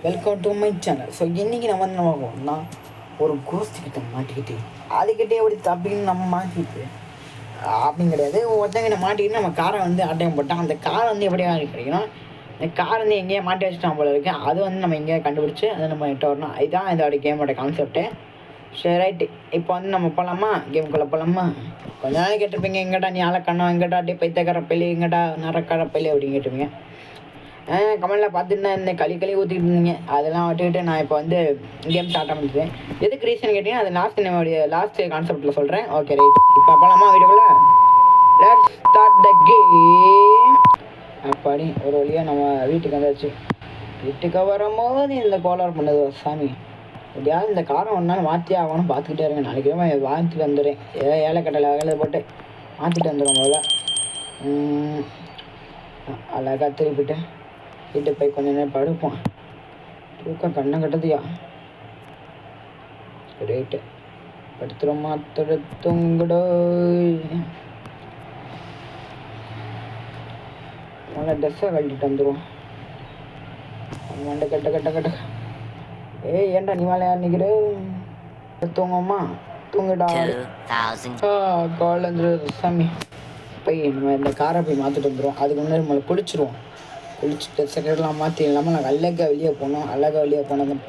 Welcome to my channel. So இன்றைக்கி நம்ம வந்து நம்ம ஒரு கோஸ்ட் கிட்ட மாட்டிக்கிட்டு அதுக்கிட்டே எப்படி தப்பின்னு நம்ம மாட்டிக்கிட்டு அப்படின்னு கிடையாது. ஒருத்தங்கிட்ட மாட்டிக்கிட்டு நம்ம காரை வந்து அட்டையம் போட்டோம். அந்த காரை வந்து எப்படியா கிடைக்கணும், இந்த கார் வந்து எங்கேயே மாட்டி வச்சுட்டோம் போல இருக்கு. அது வந்து நம்ம எங்கேயா கண்டுபிடிச்சி அதை நம்ம எட்ட வரணும். இதுதான் இதோட கேமோட கான்செப்ட்டு. சரி ரைட்டு, இப்போ வந்து நம்ம போகலாமா, கேமுக்குள்ளே போகலாமா? கொஞ்ச நாள் கேட்டிருப்பீங்க, எங்கடா நீ ஆளக்கண்ணா, எங்கடா அப்படியே பைத்தக்கார பள்ளி, எங்கடா நரக்கார பள்ளி அப்படின்னு கேட்டிருப்பீங்க. கமெண்டில் பார்த்துட்டு இந்த களி ஊற்றிக்கிட்டு இருந்தீங்க. அதெல்லாம் விட்டுக்கிட்டு நான் இப்போ வந்து கேம் ஸ்டார்ட் பண்ணிட்டேன். எதுக்கு ரீசன் கேட்டிங்கன்னா அது நம்மளுடைய லாஸ்ட் கான்செப்டில் சொல்கிறேன். ஓகே ரைட், இப்போ போகலாமா வீடியோக்குள்ள? Let's start the game. அப்படி ஒரு வழியாக நம்ம வீட்டுக்கு வந்தாச்சு. வீட்டுக்கு வரும்போது இந்த கோளாறு பண்ணது சாமி. எப்படியாவது இந்த காரம் ஒன்றா மாற்றி ஆகணும், பார்த்துக்கிட்டே இருங்க. நாளைக்கு மாற்றிட்டு வந்துடுறேன். ஏதோ ஏழைக்கட்டளை வேலை போட்டு மாற்றிட்டு வந்துடும் போல. அழகாக திருப்பிட்டு வீட்டுக்கு போய் கொஞ்ச நேரம் படுப்போம். தூக்கம் கண்ணை கட்டுதியா? ரைட்டு, படுத்துறோமா தூங்குடோ. நல்லா ட்ரெஸ்ஸை கழட்டிட்டு வந்துடுவோம். மண்டை கட்ட ஏய் ஏன்டா நீ மேலே யார் நிற்கிற? தூங்கம்மா தூங்குடா. கால் வந்துடு சாமி. போய் நம்ம இந்த காரை போய் மாற்றிட்டு வந்துடுவோம். அதுக்கு முன்னாடி நம்மளை குளிச்சுருவோம். குளிச்சுட்டு செகண்ட்லாம் மாற்றி இல்லாமல் நாங்கள் அழகாக வெளியே போனோம். அழகாக வெளியே போனால் தான்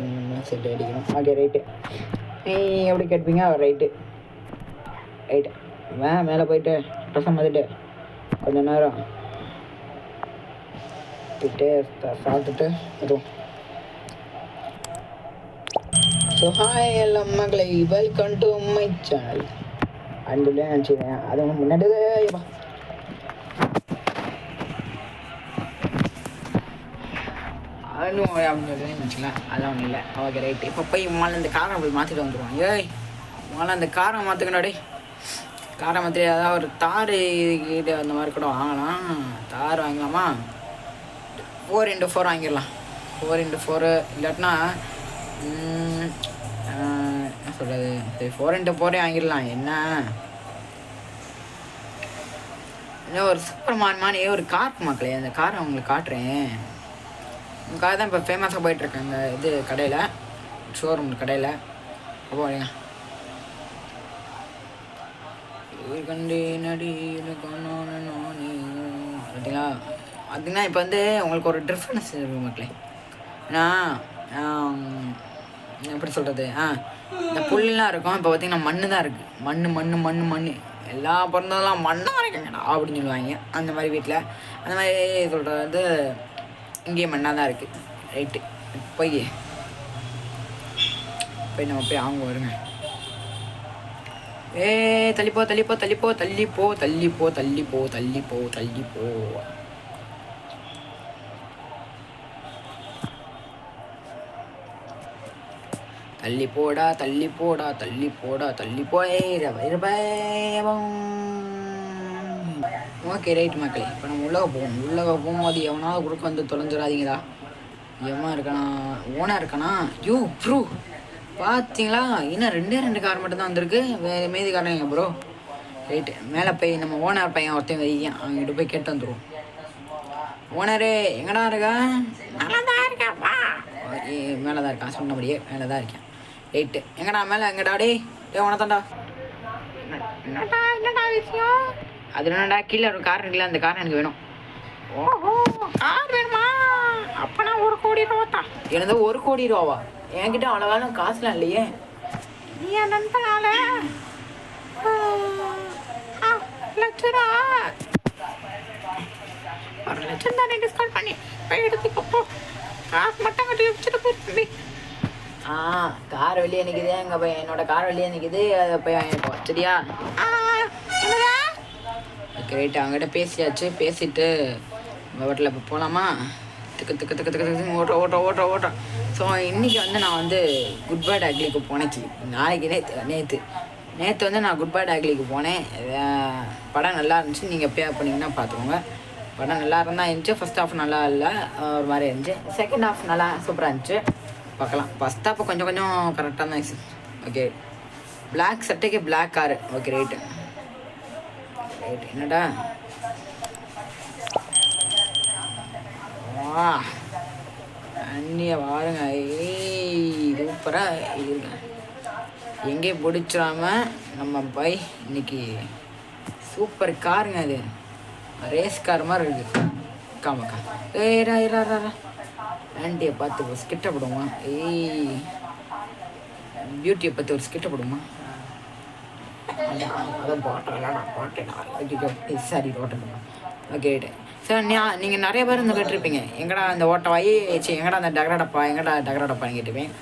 செட்டு அடிக்கணும். ஓகே ரைட்டு, நீ எப்படி கேட்பீங்க? ரைட்டு மேலே போயிட்டு ட்ரெஸ்ஸை மாற்றிட்டு கொஞ்ச நேரம் சாப்பிட்டுட்டு வரும். ஸோ ஹாய் எல்லாம் மக்களை, வெல்கம் டு மை சேனல். அன்புலேயே நினச்சிக்கிறேன். அது ஒன்று முன்னாடியே அப்படின்னு சொல்லி நினச்சிக்கலாம். அதெல்லாம் ஒன்றும் இல்லை. ஓகே ரைட்டு, இப்போ போய் மேலே இந்த காரை போய் மாற்றிட்டு வந்துடுவோம். ஏய் மேலே அந்த காரை மாற்றுக்கணாடி. காரை மாற்றி அதாவது ஒரு தார் இது அந்த மாதிரி கூட வாங்கலாம். தார் வாங்கலாமா? 4x4 வாங்கிடலாம். 4x4 இல்லாட்டினா என்ன சொல்கிறது, சரி 4x4 வாங்கிடலாம். என்ன ஒரு சூப்பர் மாதிரி ஒரு கார் மக்களே, அந்த காரை உங்களுக்கு காட்டுறேன். உங்களுக்காக தான் இப்போ ஃபேமஸாக போயிட்டுருக்கேன் இந்த இது கடையில், ஷோரூம் கடையில். அப்போ வரீங்க பார்த்தீங்களா? பார்த்தீங்கன்னா இப்போ வந்து உங்களுக்கு ஒரு டிஃப்ரென்ஸ் இருக்குது மக்களே. ஏன்னா எப்படி சொல்கிறது, இந்த புல்லாம் இருக்கும். இப்போ பார்த்திங்கன்னா மண் தான் இருக்குது. மண் எல்லா பிறந்ததெல்லாம் மண்ணாக இருக்குங்கடா அப்படின்னு சொல்லுவாங்க. அந்த மாதிரி வீட்டில் அந்த மாதிரி சொல்கிறது வந்து இங்கேயே மண்ணாக தான் இருக்குது. ரைட்டு, போய் நம்ம போய் அவங்க வருங்க. தள்ளிப்போ. தள்ளி ஓகே ரைட் மக்களே, இப்போ நம்ம உள்ளே போகும்போது எவனாவது கொடுக்க வந்து தொலைஞ்சிடாதீங்களா? எவனா இருக்கானா? ஓனாக இருக்கானா? ப்ரோ பார்த்தீங்களா, இன்னும் 2 கார் மட்டும்தான் வந்திருக்கு. மீதி காரணம் ப்ரோ. ரைட்டு, மேலே போய் நம்ம ஓனர் பையன் ஒருத்தன் வையன், அவங்ககிட்ட போய் கேட்டு வந்துடுவோம். ஓனரே எங்கடா இருக்கா? மேலே தான் இருக்காப்பா. மேலே தான் இருக்கான், சொன்னபடியே மேலே தான் இருக்கேன். ரைட்டு, எங்கடா டே உனத்தாண்டா. என்னடா விஷயம்? அது என்னடா, கீழே ஒரு கார் இருக்குல்ல, அந்த கார் எனக்கு வேணும். ஓஹோ, கார் வேணுமா? அப்பனா 1 கோடி ரூபா தான். எனது 1 கோடி ரூபாவா? என்கிட்ட அவ்வளோவான காசுலாம் இல்லையே. நீ என் நண்பனால லட்சரா 1 லட்சம் தானே டிஸ்கவுண்ட் பண்ணி போய் எடுத்துக்கப்போ. காசு மட்டும் கட்டி வச்சுட்டு போயிட்டு கார் வெளியே நிற்குது. எங்கள் போய் என்னோட கார் வெளியே நிற்குது, அதை போய் வாங்கிப்போம் சரியா? ஓகே ரைட்டு, அவங்ககிட்ட பேசிட்டு உங்கள் வீட்டில் இப்போ போகலாமா? திக்கு ஓட்டுறோம். ஸோ இன்றைக்கி வந்து நான் வந்து குட் பை டாக்லிக்கு போனேன். நேற்று வந்து நான் குட் பை டாக்லிக்கு போனேன். படம் நல்லா இருந்துச்சு. நீங்கள் பே பண்ணிங்கன்னா பார்த்துக்கோங்க. படம் நல்லா இருந்துச்சு. ஃபஸ்ட் ஹாஃப் நல்லா இல்லை, ஒரு மாதிரி இருந்துச்சு. செகண்ட் ஹாஃப் நல்லா சூப்பராக இருந்துச்சு. பார்க்கலாம். ஃபஸ்ட் ஹாஃப் கொஞ்சம் கரெக்டாக தான் இருந்துச்சு. ஓகே, பிளாக் சட்டைக்கு பிளாக் காரு. ஓகே ரைட்டு என்னடா அண்ணிய பாருங்க. சூப்பராக இருங்க. எங்கேயும் பிடிச்சிடாம நம்ம பை இன்னைக்கு சூப்பர் காருங்க. அது ரேஸ் கார் மாதிரி இருக்குது. காமக்கா ஆண்டியை பார்த்து ஒரு ஸ்கிட்ட போடுமா? பியூட்டியை பார்த்து ஒரு ஸ்கிட்ட போடுமா? அதான் சாரி ஓட்டணும். ஓகே சார், நீங்கள் நிறைய பேர் இந்த கேட்டிருப்பீங்க, எங்கடா அந்த ஓட்ட வாயி எங்கடா அந்த டகரடப்பா, எங்கடா டகரடப்பான்னு கேட்டிருப்பேன்.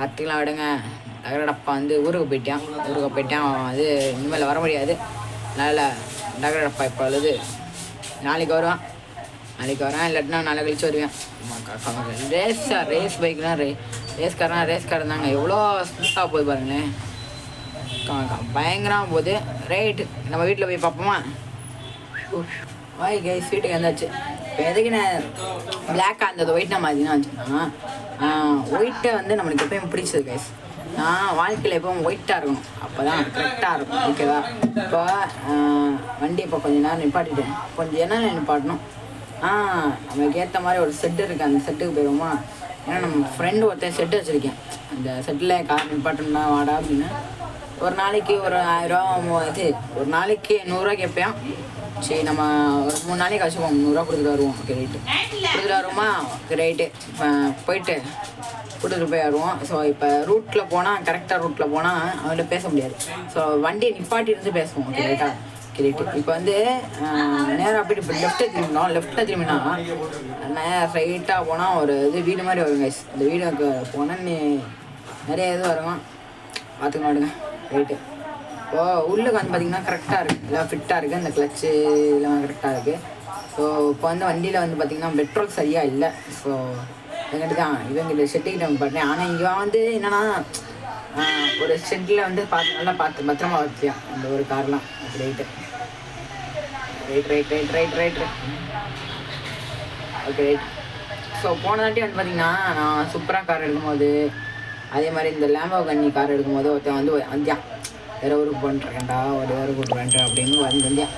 அதுக்கெலாம் விடுங்க. டகரடப்பா வந்து ஊருக்கு போயிட்டான். அது இனிமேல் வர முடியாது. அதனால் டகரடப்பா இப்போ அழுது நாளைக்கு வரேன், இல்லாட்டினா நாளை கழிச்சு வருவேன். ரேஸ் பைக்லாம் ரேஸ்காரன் தாங்க. எவ்வளோ ஸ்மூத்தாக போகுது பாருங்களேன். பயங்கரமாக போகுது. ரைட்டு, நம்ம வீட்டில் போய் பார்ப்போமா? வாய் கைஸ், வீட்டுக்கு வந்தாச்சு. இப்போ எதுக்கு நான் பிளாக்காக இருந்தது ஒயிட்டாக மாதிரினா வச்சுன்னா, ஒயிட்டை வந்து நம்மளுக்கு எப்பயும் பிடிச்சது கைஸ். நான் வாழ்க்கையில் எப்பவும் ஒயிட்டாக இருக்கணும், அப்போ தான் கரெக்டாக இருக்கும். ஓகேவா? இப்போ வண்டி இப்போ கொஞ்சம் நேரம் நிப்பாட்டிட்டேன். கொஞ்சம் என்ன நிப்பாட்டணும், நமக்கு ஏற்ற மாதிரி ஒரு செட்டு இருக்குது. அந்த செட்டுக்கு போயிடுவோமா? ஏன்னா நம்ம ஃப்ரெண்டு ஒருத்தன் செட்டு வச்சுருக்கேன். அந்த செட்டில் கார் நிப்பாட்டணும்னா வாடா அப்படின்னு ஒரு நாளைக்கு ஒரு 1000 இது, ஒரு நாளைக்கு 100 கேட்பேன். சரி, நம்ம ஒரு 3 நாளைக்கு வச்சுப்போம். 100 கொடுத்துட்டு வருவோம். ஓகே ரைட்டு, கொடுத்துட்டு வருவோமா? ஓகே ரைட்டு, இப்போ போயிட்டு கொடுத்துட்டு போய் வருவோம். ஸோ இப்போ ரூட்டில் போனால், கரெக்டாக ரூட்டில் போனால் அவங்கள்ட்ட பேச முடியாது. ஸோ வண்டியை நிப்பாட்டி இருந்து பேசுவோம். ஓகே ரைட்டா? ரைட்டு. இப்போ வந்து நேராக போய்ட்டு இப்போ லெஃப்ட்டில் திரும்பினா ரைட்டாக போனால் ஒரு இது வீடு மாதிரி வருங்க. இந்த வீடுக்கு போனால் நிறைய இது வருங்க, பார்த்துக்க மாட்டுங்க. ரைட்டு. இப்போது உள்ளுக்கு வந்து பார்த்திங்கன்னா கரெக்டாக இருக்குது, எல்லாம் ஃபிட்டாக இருக்குது. இந்த கிளச்சு எல்லாம் கரெக்டாக இருக்குது. ஸோ இப்போ வந்து வண்டியில் வந்து பார்த்திங்கன்னா பெட்ரோல் சரியாக இல்லை. ஸோ எங்கிட்ட தான் இவங்கிட்ட ஷெட்டுக்கிட்ட நம்ம பார்த்தேன். ஆனால் இங்கே வந்து என்னென்னா ஒரு ஷெட்டில் வந்து நல்லா பார்த்து பத்திரமா வச்சியா இந்த ஒரு கார்லாம். Right right. Okay right. So போன தாட்டி வந்து பார்த்திங்கன்னா நான் சூப்பராக கார் எடுக்கும்போது, அதே மாதிரி இந்த லேம்போர்கினி கார் எடுக்கும்போது ஒருத்தன் வந்து வந்தியான், வேறு ஊருக்கு போட்டுருக்கேன்டா, ஒரு ஊருக்கு போட்டுருக்கேன்டா அப்படின்னு வந்தியான்.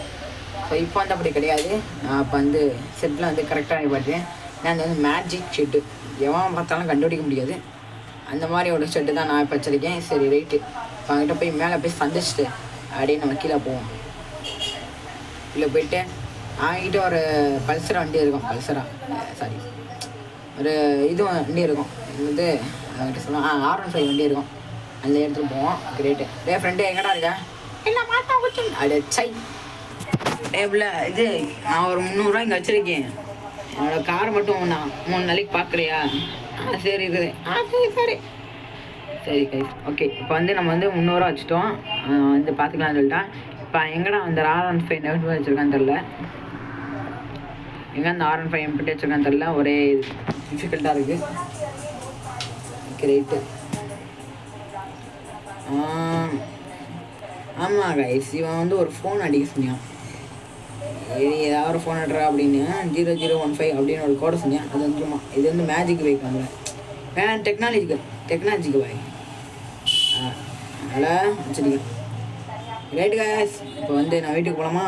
ஸோ இப்போ வந்து அப்படி கிடையாது. நான் இப்போ வந்து செட்டில் வந்து கரெக்டாக நிப்பாட்டேன். நான் வந்து மேஜிக் ஷெட்டு எவன் பார்த்தாலும் கண்டுபிடிக்க முடியாது, அந்த மாதிரி ஒரு ஷெட்டு தான் நான் இப்போ வச்சிருக்கேன். சரி ரைட்டு, இப்போ அவங்ககிட்ட போய் மேலே போய் சந்திச்சுட்டு அப்படியே நம்ம கீழே போவோம். கீழே போயிட்டு அவங்ககிட்ட ஒரு பல்சர் வண்டி இருக்கும், ஒரு இது வண்டி இருக்கும். வந்து அவங்ககிட்ட சொல்லுவோம் R15 வண்டி இருக்கும், அதில் எடுத்துகிட்டு போவோம். கிரேட்டு. ஃப்ரெண்டு எங்கடா இருக்கேன் என்ன மாட்டா வச்சு அப்படியே சை டேபிளில் இது நான் ஒரு 300 இங்கே வச்சுருக்கேன். என்னோடய காரை மட்டும் நான் 3 நாளைக்கு பார்க்குறியா? சரி இருக்குது. சரி கைஸ், ஓகே. இப்போ வந்து நம்ம வந்து 300 வச்சுட்டோம், வந்து பார்த்துக்கலாம்னு சொல்லிட்டேன். இப்போ எங்கடா அந்த R15 நெகட்டிவ் வச்சுருக்கான்னு தெரில, எங்கே அந்த R15 எம்பிட்டு வச்சுருக்கான்னு தெரில, ஒரே டிஃபிகல்ட்டாக இருக்குது. Okay right. ஆமாம் கைஸ், இவன் வந்து ஒரு ஃபோன் அடிக்க சொன்னான். ஏதாவது ஒரு ஃபோன் அட்றா அப்படின்னு 0015 அப்படின்னு ஒரு கோடை சொன்னேன். அது வந்துருமா? இது வந்து மேஜிக் பைக், நம்மள வேணாம் டெக்னாலஜிக்கு பாய். அதனால் வச்சுருக்கேன். ரைட்டு கைஸ், இப்போ வந்து நான் வீட்டுக்கு போகலாமா?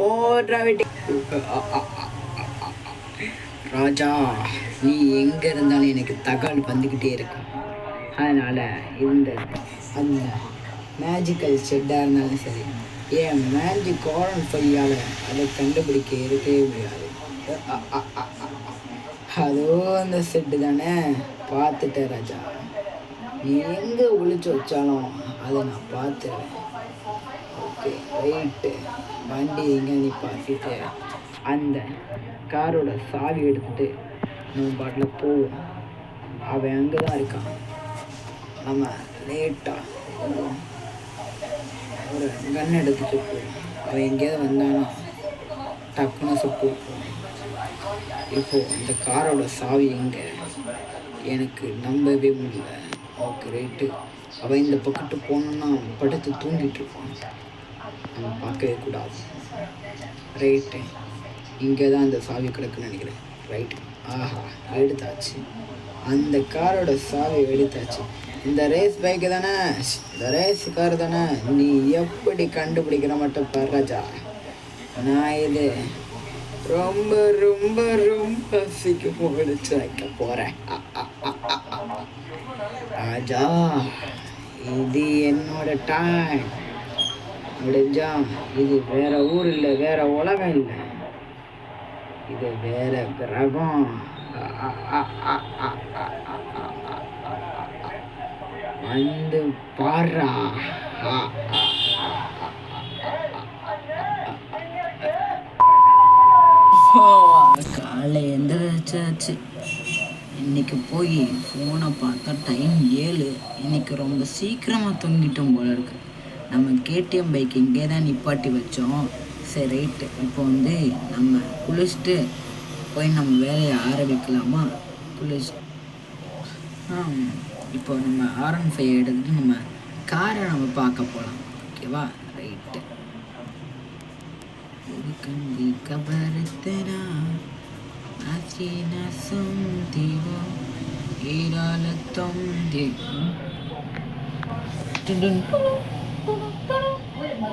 ஓட்ரா வீட்டுக்கு. ராஜா, நீ எங்கே இருந்தாலும் எனக்கு தகவல் வந்துக்கிட்டே இருக்கும். அதனால் அந்த மேஜிக்கல் ஷெட்டாக இருந்தாலும் சரி, ஏன் மேஜிக் R15 அதை கண்டுபிடிக்க இருக்கவே முடியாது. அதோ அந்த செட்டு தானே, பார்த்துட்டேன் ராஜா. நீ எங்கே ஒழிச்சு வச்சாலும் அதை நான் பார்த்துருவேன். Okay right. வண்டி எங்கே நீ பார்த்துட்டு அந்த காரோட சாவி எடுத்துகிட்டு நம்ம பாட்டில் போவோம். அவன் அங்கே தான் இருக்கான். நம்ம லேட்டாக ஒரு கன் எடுத்துட்டு போவோம். அவன் எங்கேயாவது வந்தானா டக்குன்னு சுட்டு வைப்போம். இப்போது அந்த காரோட சாவி எங்கே, எனக்கு நம்பவே முடியல. Okay right. அவன் இந்த பக்கத்து போனோன்னா படுத்து தூங்கிட்டு இருப்பான், நம்ம பார்க்கவே கூடாது. ரைட்டு, இங்கே தான் அந்த சாவி கிடக்குன்னு நினைக்கிறேன். ரைட்டு. ஆஹா, எடுத்தாச்சு. அந்த காரோட சாவி எடுத்தாச்சு. இந்த ரேஸ் பைக்கு தானே, இந்த ரேஸ் கார் தானே, நீ எப்படி கண்டுபிடிக்கிற மட்டும் பாரு ராஜா. நான் இது ரொம்ப ரொம்ப ரொம்ப சீக்கிரம் முடிச்சு வைக்க போகிறேன். ராஜா, இது என்னோட டைம் முடிஞ்சா. இது வேற ஊர் இல்லை, வேற உலகம் இல்லை, இது வேற கிரகம். வந்து பாரா. காலை எந்திரிச்சாச்சு. இன்னைக்கு போய் ஃபோனை பார்த்தா டைம் 7. இன்னைக்கு ரொம்ப சீக்கிரமாக தூங்கிட்டோம் போல இருக்கு. நம்ம கேடிஎம் பைக் இங்கே தான் நிப்பாட்டி வச்சோம். சரி, ரைட்டு. இப்போ வந்து நம்ம குளிச்சுட்டு போய் நம்ம வேலையை ஆரம்பிக்கலாமா? இப்போ நம்ம R15 எடுத்துகிட்டு நம்ம காரை நம்ம பார்க்க போகலாம். ஓகேவா? ரைட்டு. கண்டி கபரத்தனா ஆசின சந்திவோ ஈராலத்தம் தேவோ.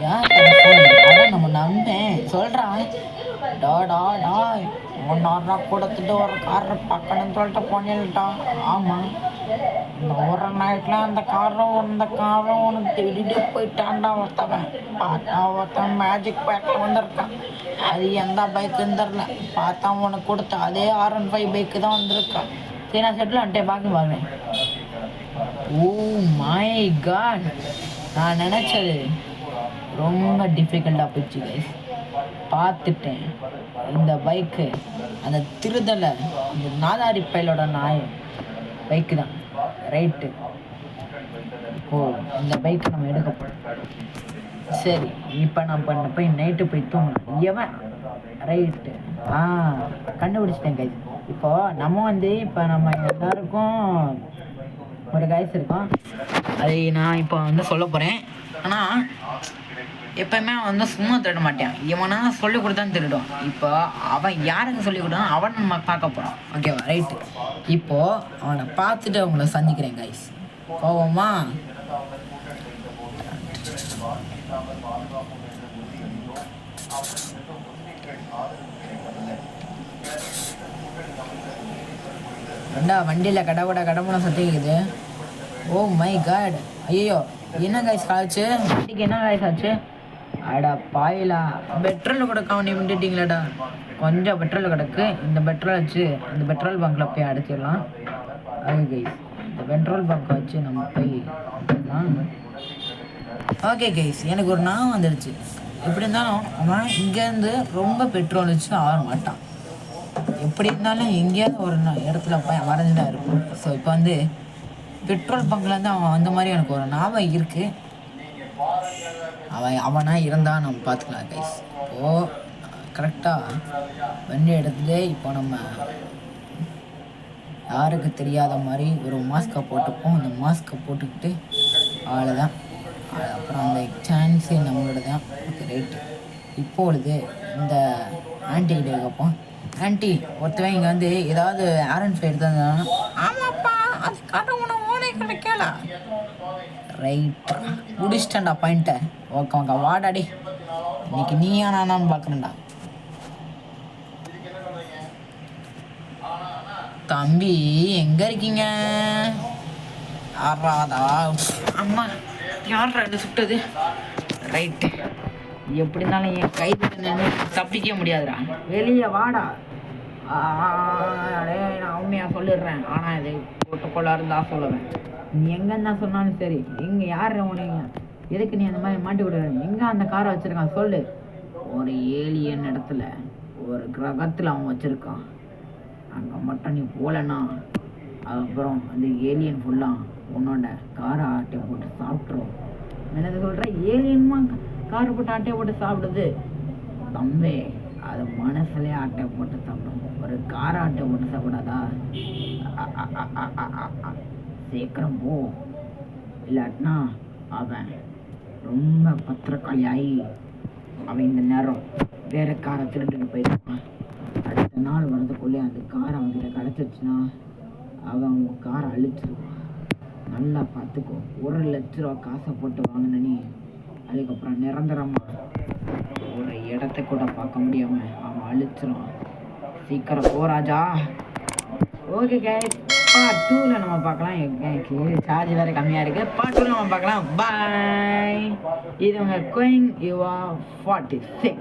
யார் நம்ம நம்பேன் சொல்கிறான். டாடா டாய் 1 hour கொடுத்துட்டு ஒரு காரை பார்க்கணும்னு சொல்லிட்டு போனேன்டா. ஆமாம், இந்த ஒரு நைட்டில் அந்த காரம் உனக்கு தேடிட்டு போயிட்டான்டா ஒருத்தவன். பார்த்தா ஒருத்தன் மேஜிக் பேக்கில் வந்திருக்கான். அது எந்த பைக்குன்னு தெரில. பார்த்தா உனக்கு கொடுத்த அதே R15 பைக்கு தான் வந்திருக்கான். சரி, நான் செட்டில் வந்துட்டே பார்க்க. ஓ மை காட், நான் நினச்சது ரொம்ப டிஃபிகல்ட்டாக போச்சு கைஸ். பார்த்துட்டேன். இந்த பைக்கு அந்த திருதலை அந்த நாதாரி பையலோட பைக்கு தான். ரைட்டு. இப்போது இந்த பைக்கு நம்ம எடுக்க போகிறோம். சரி, இப்போ நான் போய் நைட்டு போய் தூங்கணும். எவன்? ரைட்டு. கண்டுபிடிச்சிட்டேன் கைஸ். இப்போது நம்ம வந்து இப்போ நம்ம எல்லாருக்கும் ஒரு கைஸ் இருக்கோம். அது நான் இப்போ வந்து சொல்ல போகிறேன். ஆனால் எப்போயுமே வந்து சும்மா திருட மாட்டேன். இவனா சொல்லிக் கொடுத்தான்னு திருடுவான். இப்போ அவன் யாருக்கு சொல்லிக் கொடுத்தானோ அவன் நம்ம பார்க்க போகிறான். ஓகேவா? ரைட்டு. இப்போது அவனை பார்த்துட்டு அவங்கள சந்திக்கிறேன் கைஸ். போவோமா? வண்டியில் கடமுட சத்திக்குது. Oh my God. ஐயோ, என்ன கைஸ் ஆச்சு? வண்டிக்கு என்ன கைஸ் ஆச்சு? அடா பாயிலா, பெட்ரோல் கொடுக்க நீ விட்டுட்டீங்களாடா. கொஞ்சம் பெட்ரோல் கிடக்கு. இந்த பெட்ரோல் வச்சு இந்த பெட்ரோல் பங்க்கில் போய் அடிச்சிடலாம். அது கைஸ், இந்த பெட்ரோல் பங்க்கை வச்சு நம்ம போய் அடிச்சிடலாம். ஓகே கைஸ், எனக்கு ஒரு நாள் வந்துடுச்சு. எப்படி இருந்தாலும் அவன் இங்கேருந்து ரொம்ப பெட்ரோல் வச்சு ஆக மாட்டான். எப்படி இருந்தாலும் எங்கேயாவது ஒரு இடத்துல போய் வரைஞ்சி தான் இருக்கும். ஸோ இப்போ வந்து பெட்ரோல் பங்க்லேருந்து அவன் அந்த மாதிரி எனக்கு ஒரு ஞாபகம் இருக்குது. அவனாக இருந்தால் நம்ம பார்த்துக்கலாம் கைஸ். இப்போது கரெக்டாக வண்டி எடுத்துகிட்டு இப்போ நம்ம யாருக்கு தெரியாத மாதிரி ஒரு மாஸ்க்கை போட்டுப்போம். அந்த மாஸ்க்கை போட்டுக்கிட்டு அவ்வளோதான். அப்புறம் அந்த சான்ஸு நம்மளோட தான். Okay, right. இப்பொழுது இந்த ஆன்ட்டிக்கிட்ட கேட்போம். ஆன்ட்டி, ஒருத்தவன் இங்கே வந்து ஏதாவது R15 எடுத்தாங்கன்னா, ஆமாப்பா அது கடவுளை ஓனை கிடைக்கல. ரைட், முடிச்சிட்டேன்டா பாயிண்ட்டை. ஓகே வாடாடி, இன்னைக்கு நீயா நானான்னு பார்க்குறேன்டா. தம்பி எங்கே இருக்கீங்க? ஆறாதா? அம்மா, யார் ரெண்டு சுட்டது? ரைட்டு. எப்படி இருந்தாலும் என் கைது நின்று தப்பிக்க முடியாதுடா. வெளியே வாடா. நான் உண்மையாக சொல்லிடுறேன். ஆனால் இது போட்டுக்கொள்ளா இருந்தால் சொல்லுவேன். நீ எங்கேன்னு தான் சொன்னாலும் சரி. எங்கே யார் உனங்க? எதுக்கு நீ அந்த மாதிரி மாட்டி விடுற? எங்கே அந்த காரை வச்சுருக்கான் சொல்லு. ஒரு ஏலியன் இடத்துல ஒரு கிரகத்தில் அவன் வச்சுருக்கான். அங்கே மட்டும் நீ போகலன்னா அதுக்கப்புறம் அந்த ஏலியன் ஃபுல்லாக உன்னோட காரை ஆட்டை போட்டு சாப்பிட்றோம். என்னது சொல்கிற? ஏலியன்மா காரை போட்டு ஆட்டையை போட்டு சாப்பிடுது? தம்பி, அது மனசுலேயே ஆட்டை போட்டு சாப்பிடும். ஒரு காரை ஆட்டை போட்டு சாப்பிடாதா? சீக்கிரம் போ, இல்லாட்டினா அவன் ரொம்ப பத்திரக்காளி ஆகி அவன் இந்த நேரம் வேறு காரை திருட்டுட்டு போயிருக்கான். அடுத்த நாள் வரதுக்குள்ளே அந்த காரை அவன்கிட்ட கிடச்சிருச்சுன்னா அவன் உங்கள் காரை அழிச்சிருவான். நல்லா பார்த்துக்கோ. 1 லட்ச ரூபா காசை போட்டு வாங்கினே அதுக்கப்புறம் நிரந்தரமாக ஒரு இடத்த கூட பார்க்க முடியாமல் அவன் அழிச்சிருவான். சீக்கிரம் போ ராஜா. ஓகே கைஸ், பார்ட் 2ல நம்ம பார்க்கலாம். எனக்கு சார்ஜ் வேறு கம்மியாக இருக்குது. பார்ட் 2ல நம்ம பார்க்கலாம். பாய். இது உங்கள் கோயிங் யுவா 46.